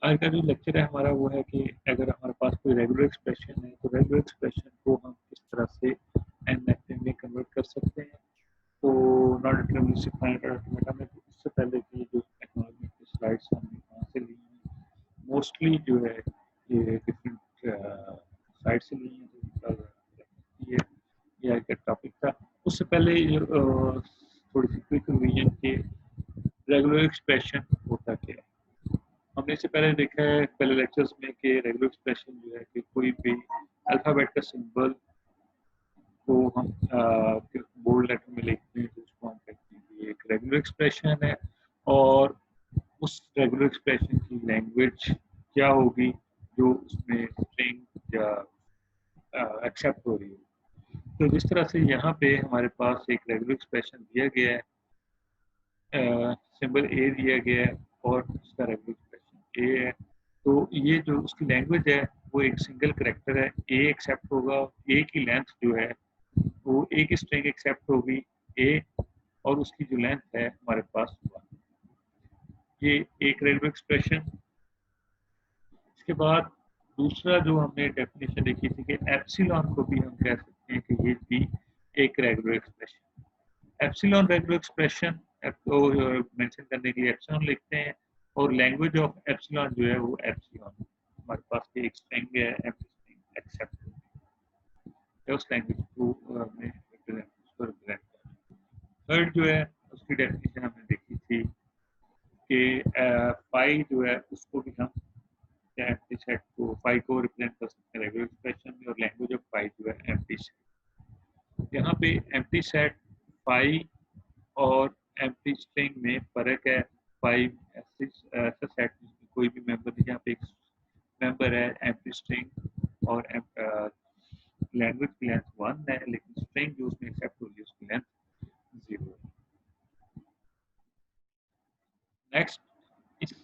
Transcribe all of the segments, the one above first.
आज का जो लेक्चर है हमारा वो है कि अगर हमारे पास कोई रेगुलर एक्सप्रेशन है तो रेगुलर एक्सप्रेशन को हम किस तरह से एनएफए में कन्वर्ट कर सकते हैं। तो नॉन डिटरमिनिस्टिक फाइनाइट ऑटोमेटा में तो इससे पहले की जो टेक्नोलॉजी की स्लाइड्स हमने वहाँ से ली हैं, मोस्टली जो है ये डिफरेंट साइट से ली हैं। तो ये एक टॉपिक था। उससे पहले थोड़ी सी क्विक रिवीजन के रेगुलर एक्सप्रेशन होता क्या है। हमने इससे पहले देखा है पहले लेक्चर्स में कि रेगुलर एक्सप्रेशन जो है कि कोई भी अल्फ़ाबेट का सिंबल को हम बोल्ड लेटर में लिखते हैं तो उसको हम कहते हैं कि एक रेगुलर एक्सप्रेशन है। और उस रेगुलर एक्सप्रेशन की लैंग्वेज क्या होगी जो उसमें स्ट्रिंग या एक्सेप्ट हो रही है। तो जिस तरह से यहाँ पे हमारे पास एक रेगुलर एक्सप्रेशन दिया गया है, सिंबल ए दिया गया है और उसका रेगुलर एक्सप्रेशन ए है। तो ये जो उसकी लैंग्वेज है वो एक सिंगल करेक्टर है, ए एक्सेप्ट होगा। ए की लेंथ जो है वो ए की स्ट्रिंग एक्सेप्ट होगी ए, और उसकी जो लेंथ है हमारे पास 1। ये एक रेगुलर एक्सप्रेशन। इसके बाद दूसरा जो हमने डेफिनेशन देखी थी कि एप्सिलॉन को भी हम कह सकते हैं कि ये भी एक regular expression. Epsilon regular expression को मेंशन करने के लिए एप्सिलॉन लिखते हैं, और लैंग्वेज ऑफ एप्सिलॉन जो है वो एप्सिलॉन हमारे पास की एक स्ट्रिंग है, स्ट्रिंग एक्सेप्ट है उस लैंग्वेज को में रिप्रेजेंट। थर्ड जो है उसकी डेफिनेशन हमने देखी थी कि पाई जो है उसको भी हम एम्प्टी सेट को पाई को रिप्रेजेंट कर सकते हैं रेगुलर एक्सप्रेशन में, और लैंग्वेज ऑफ पाई जो है एम्प्टी सेट। यहाँ पे एम्प्टी सेट पाई और एम्प्टी स्ट्रिंग में फर्क है। पाई ऐसा सेट जिसमें कोई भी मेंबर, यहाँ पे एक मेंबर है एम्प्टी स्ट्रिंग और लैंग्वेज की लेंथ 1 है, लेकिन स्ट्रिंग जो उसमें एक्सेप्ट हो रही है उसकी लेंथ 0 है। नेक्स्ट इस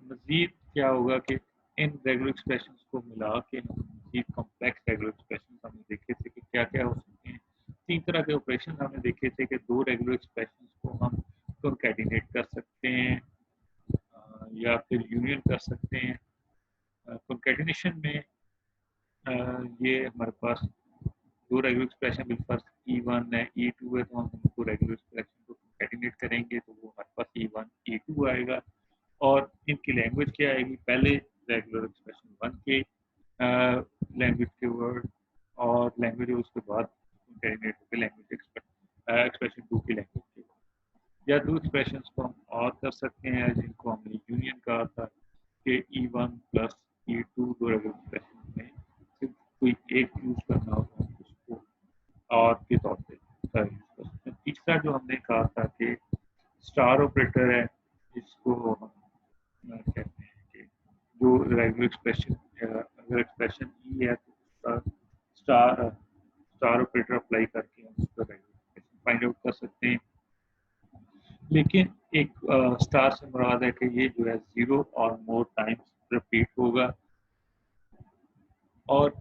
मजीद क्या होगा कि इन रेगुलर एक्सप्रेशंस को मिला के हम मजीद कॉम्प्लेक्स रेगुलर एक्सप्रेशंस हमने देखे थे कि क्या क्या हो सकते हैं। 3 तरह के ऑपरेशन हमने देखे थे कि 2 रेगुलर एक्सप्रेशंस को हम कॉन्कैटिनेट कर सकते हैं या फिर यूनियन कर सकते हैं। कॉन्कैटिनेशन में ये हमारे पास 2 रेगुलर एक्सप्रेशन बिलफर्ज E1 है E2 है, तो हम उनको रेगुलर एक्सप्रेशन को कॉन्कैटिनेट करेंगे तो वो हमारे पास E1 E2 आएगा। और इनकी लैंग्वेज क्या आएगी, पहले रेगुलर एक्सप्रेशन 1 के लैंग्वेज के वर्ड, और लैंग्वेज उसके बाद कॉन्कैटिनेट होकर लैंग्वेज एक्सप्रेशन 2 की लैंग्वेज के वर्ड। या 2 एक्सप्रेशंस को हम और कर सकते हैं जिनको हमने यूनियन कहा था कि E1 plus E2 2 regular expression में सिर्फ कोई एक यूज करना हो तो हम उसको और के तौर पे यूज कर सकते हैं। तीसरा जो हमने कहा था कि स्टार ऑपरेटर है, जिसको हम कहते हैं कि जो रेगुलर एक्सप्रेशन अगर एक्सप्रेशन ई है तो उसका स्टार स्टार ऑपरेटर अप्लाई करके हम उसका रेगुलर एक्सप्रेशन फाइंड आउट कर सकते हैं। लेकिन एक स्टार से मुराद है कि ये जो है 0 और मोर टाइम्स रिपीट होगा। और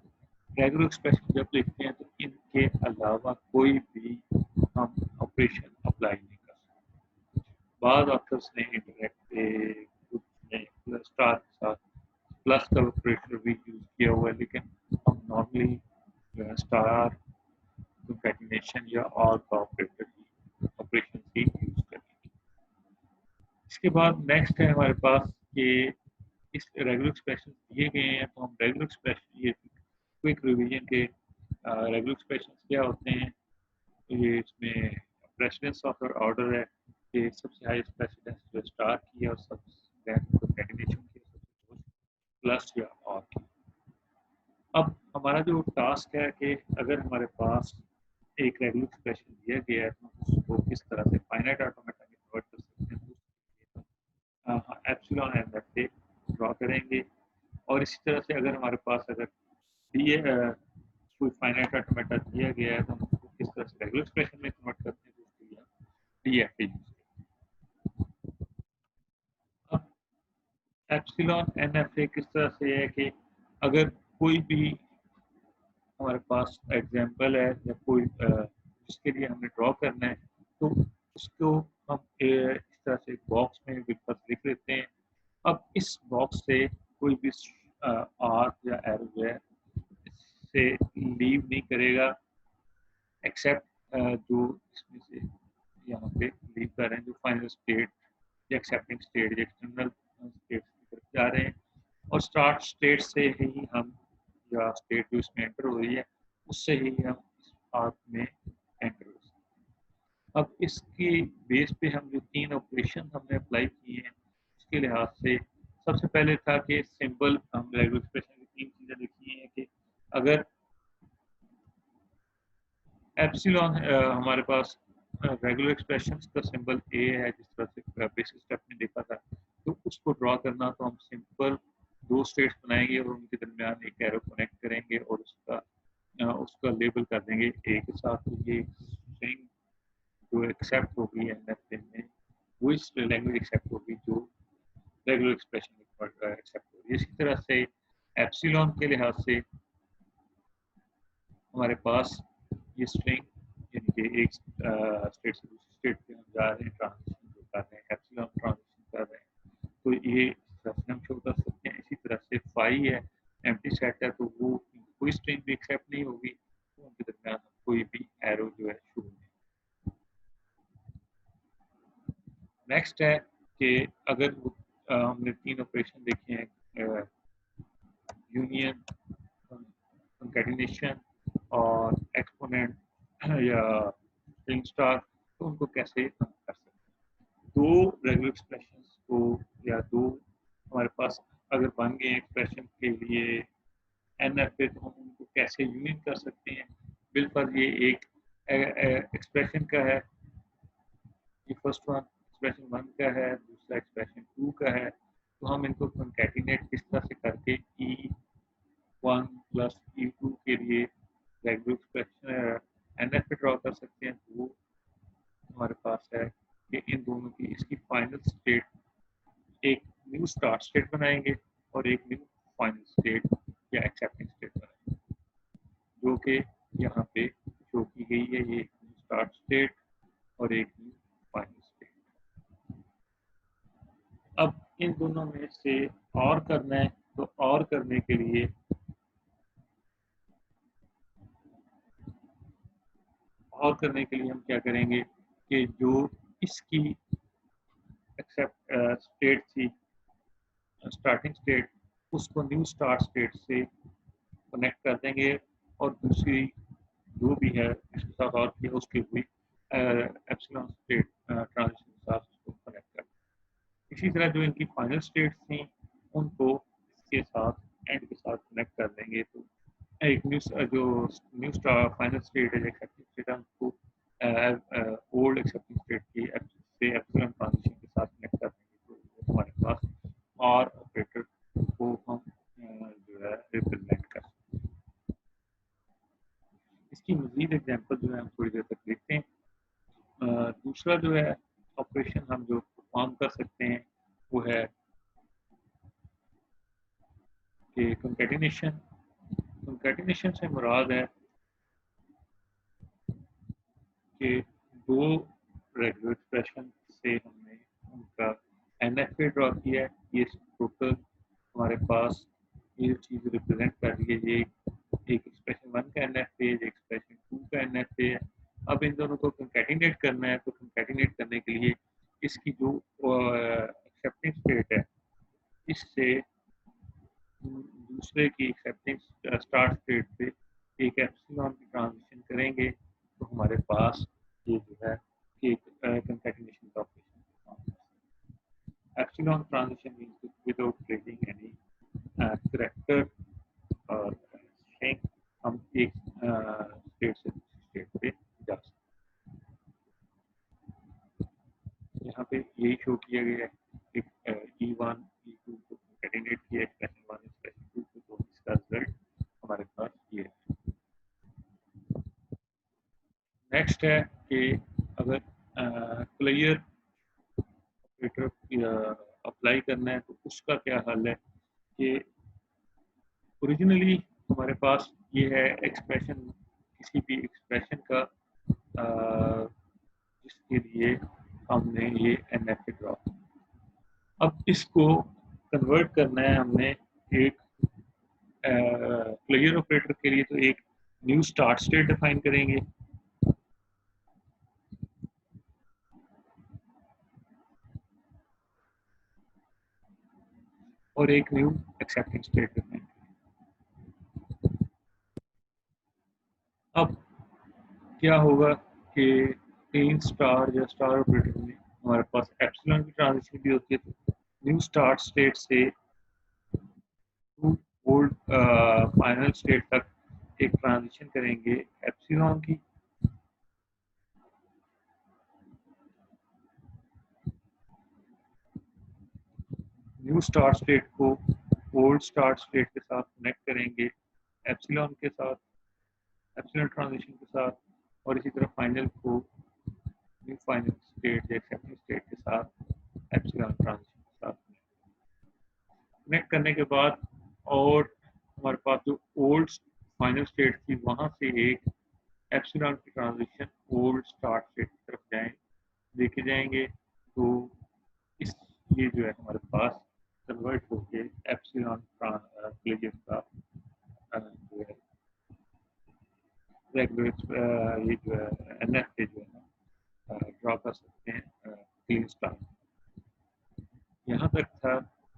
रेगुलर एक्सप्रेशन जब लिखते हैं तो इनके अलावा कोई भी हम ऑपरेशन अप्लाई नहीं कर सकते। बाद ऑथर्स ने इंटरैक्ट ने स्टार के साथ प्लस का ऑपरेटर भी यूज किया हुआ है, लेकिन हम नॉर्मली जो है स्टार कॉन्कैटिनेशन या और का ऑपरेटर ही ऑपरेशन ही यूज करेंगे। इसके बाद नेक्स्ट है हमारे पास कि इस रेगुलर एक्सप्रेशन दिए गए हैं तो हम रेगुलर एक्सप्रेशन, ये क्विक रिवीजन के रेगुलर एक्सप्रेशन क्या होते हैं। ये इसमें प्रेसिडेंस ऑफ ऑर्डर है कि सबसे हाईएस्ट प्रेसिडेंस जो स्टार की है और सबसे कॉन्कैटिनेशन की प्लस या और की। अब हमारा जो टास्क है कि अगर हमारे पास एक रेगुलर एक्सप्रेशन दिया गया है तो हम उसको किस तरह से फाइनाइट ऑटोमेटा में कन्वर्ट कर सकते हैं, तो एप्सिलॉन एंड से ड्रॉ करेंगे। और इसी तरह से अगर हमारे पास अगर दिए कोई फाइनाइट ऑटोमेटा दिया गया है तो हम उसको किस तरह से रेगुलर एक्सप्रेशन में कन्वर्ट करते हैं, तो उसके लिए डीएफटी यूज करेंगे। अब एप्सिलॉन एनएफए किस तरह से है कि अगर कोई भी हमारे पास एग्जाम्पल है या कोई जिसके लिए हमें ड्रॉ करना है तो उसको हम इस तरह से बॉक्स में बिल्कुल लिख लेते हैं। अब इस बॉक्स से कोई भी आर्क या एरो जो है इससे लीव नहीं करेगा, एक्सेप्ट जो इसमें से यहाँ पे लीव कर रहे हैं जो फाइनल स्टेट या एक्सेप्टिंग स्टेट या एक्सटर्नल स्टेट की तरफ जा रहे हैं, और स्टार्ट स्टेट से ही हम या स्टेट जो इसमें एंटर हो रही है उससे ही हम इस आर्क में एंटर हो सकते हैं। अब इसकी बेस पे हम जो 3 ऑपरेशन हमने अप्लाई किए हैं उसके लिहाज से सबसे पहले था कि सिंपल हम रेगुलर एक्सप्रेशन की 3 चीज़ें लिखी हैं कि अगर एप्सिलॉन हमारे पास रेगुलर एक्सप्रेशंस का सिंबल ए है, जिस तरह से बेसिक स्टेप में देखा था, तो उसको ड्रॉ करना तो हम सिंपल 2 स्टेट्स बनाएंगे और उनके दरमियान एक एरो कनेक्ट करेंगे और उसका लेबल कर देंगे ए के साथ। तो ये स्ट्रिंग जो एक्सेप्ट होगी एनएफए में वो इस लैंग्वेज एक्सेप्ट होगी जो रेगुलर एक्सप्रेशन एक्सेप्ट होगी। इसी तरह से एप्सिलॉन के लिहाज से हमारे पास ये स्ट्रिंग यानी कि एक स्टेट से दूसरी स्टेट पे हम जा रहे हैं, ट्रांजिशन जो कर रहे हैं, एप्सिलॉन ट्रांजिशन कर रहे हैं, तो ये हम शो कर सकते हैं। इसी तरह से फाई है, एम्प्टी सेट है, तो वो कोई स्ट्रिंग भी एक्सेप्ट नहीं होगी, तो उनके दरमियान कोई भी एरो जो है शो नहीं। नेक्स्ट है कि अगर हमने 3 ऑपरेशन देखे हैं, यूनियन, कंकैटिनेशन और एक्सपोनेंट या स्ट्रिंग स्टार, तो उनको कैसे हम कर सकते हैं। 2 रेगुलर एक्सप्रेशंस को या 2 हमारे पास अगर बन गए एक्सप्रेशन के लिए एनएफए, तो हम उनको कैसे यूनियन कर सकते हैं। बिल्कुल ये एक एक्सप्रेशन का है, ये फर्स्ट वन एक्सप्रेशन 1 का है, दूसरा एक्सप्रेशन 2 का है, तो हम इनको कंकैटिनेट किस तरह से करके E1 प्लस E2 के लिए रेगुलर एक्सप्रेशन एनएफए ड्रॉ कर सकते हैं। तो वो हमारे पास है कि इन दोनों की इसकी फाइनल स्टेट एक न्यू स्टार्ट स्टेट बनाएंगे और एक न्यू फाइनल स्टेट या एक्सेप्टिंग स्टेट बनाएंगे, जो कि यहाँ पे शो की गई है। ये एक न्यू स्टार्ट स्टेट और एक न्यू फाइनल स्टेट। अब इन दोनों में से और करना है, तो और करने के लिए हम क्या करेंगे कि जो इसकी एक्सेप्ट स्टेट थी, स्टार्टिंग स्टेट, उसको न्यू स्टार्ट स्टेट से कनेक्ट कर देंगे और दूसरी जो भी है इसके साथ और किया उसके भी एप्सिलॉन स्टेट ट्रांजिशन के साथ उसको कनेक्ट कर देंगे। इसी तरह जो इनकी फाइनल स्टेट्स थी उनको इसके साथ एंड के साथ कनेक्ट कर देंगे, तो एक न्यू स्टार फाइनल स्टेट है एक्सेप्टिंग स्टेट है, उसको ओल्ड एक्सेप्टिंग स्टेट की से एप्सिलॉन ट्रांजिशन के साथ कनेक्ट कर देंगे, तो हमारे पास और ऑपरेटर को हम जो है रिप्रेजेंट कर सकते हैं। इसकी मजीद एग्जांपल जो है हम थोड़ी देर तक देखते हैं। दूसरा जो है ऑपरेशन हम जो परफॉर्म कर सकते हैं वो है कि कंकैटिनेशन। कंकैटिनेशन से मुराद है कि 2 रेगुलर एक्सप्रेशन से हमने उनका एनएफए ड्रॉ किया है। ये टोटल हमारे पास ये चीज़ रिप्रेजेंट कर रही है। ये एक एक्सप्रेशन 1 का एनएफए, एक एक्सप्रेशन 2 का एनएफए है। अब इन दोनों को कंकैटिनेट करना है, तो कंकैटिनेट करने के लिए इसकी जो एक्सेप्टिंग स्टेट है इससे दूसरे की एक्सेप्टिंग स्टार्ट स्टेट पे एक एप्सिलॉन की ट्रांजिशन करेंगे, तो हमारे पास ये जो है एक कंकैटिनेशन का operation. Epsilon transition means without breaking any character और स्ट्रिंग, हम एक स्टेट से दूसरी स्टेट पे जा सकते हैं। यहाँ पे यही शो किया गया है कि E1 E2 को कंकैटिनेट किया, एक्सप्रेशन 1 एक्सप्रेशन 2 को, तो इसका रिजल्ट हमारे पास ये है। नेक्स्ट है कि अगर क्लियर ऑपरेटर अप्लाई करना है तो उसका क्या हल है कि ओरिजिनली हमारे पास ये है एक्सप्रेशन, किसी भी एक्सप्रेशन का जिसके लिए हमने ये एनएफए ड्रॉ। अब इसको कन्वर्ट करना है हमने एक क्लोजर ऑपरेटर के लिए तो एक न्यू स्टार्ट स्टेट डिफाइन करेंगे, और एक न्यू एक्सेप्टिंग स्टेट डिफाइन करेंगे। अब क्या होगा कि तीन स्टार या स्टार ऑपरेटर में हमारे पास एप्सिलॉन की ट्रांजिशन भी होती है, तो न्यू स्टार्ट स्टेट से टू ओल्ड फाइनल स्टेट तक एक ट्रांजिशन करेंगे एप्सिलॉन की, न्यू स्टार्ट स्टेट को ओल्ड स्टार्ट स्टेट के साथ कनेक्ट करेंगे एप्सिलॉन के साथ, एप्सिलॉन ट्रांजिशन के साथ, और इसी तरह फाइनल को न्यू फाइनल स्टेट या एक्सेप्टिंग स्टेट के साथ एप्सिलॉन ट्रांजिशन के साथ कनेक्ट करने के बाद, और हमारे पास जो ओल्ड फाइनल स्टेट थी वहां से एक एप्सिलॉन की ट्रांजिशन ओल्ड स्टार्ट स्टेट की तरफ लेके जाएंगे, तो इस ये जो है हमारे पास कन्वर्ट होके एप्सिलॉन प्लेजर का जो है रेगुलर ये जो है एन एफ जो है ना ड्रॉ कर सकते हैं क्लीन स्टार। यहाँ तक था।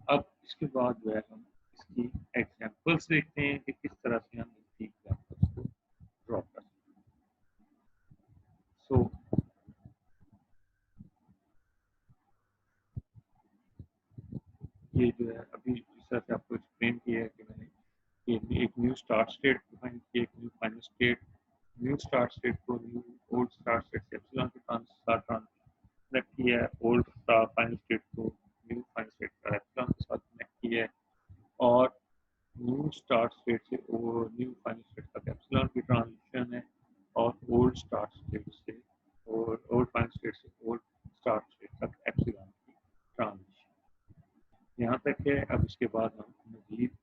अब इसके बाद जो है हम इसकी एग्जांपल्स देखते हैं कि किस तरह से हम इसकी एग्जांपल्स को ड्रॉ कर सकते हैं। सो ये जो है अभी जिस तरह से आपको एक्सप्लेन किया है कि मैंने ये एक न्यू स्टार्ट स्टेट डिफाइन की, एक new final state, new start state को न्यू ओल्ड स्टार्ट स्टेट से एप्सिलॉन के साथ कनेक्ट किया है, ओल्ड फाइनल स्टेट को न्यू फाइनल स्टेट का एप्सिलॉन के साथ कनेक्ट किया है, और न्यू स्टार्ट स्टेट से न्यू फाइनल स्टेट तक एप्सिलॉन की ट्रांजिशन है, और ओल्ड स्टार्ट स्टेट से और ओल्ड फाइनल स्टेट से ओल्ड स्टार्ट स्टेट तक एप्सिलॉन की ट्रांजिशन। यहाँ तक है। अब इसके बाद हम मजीद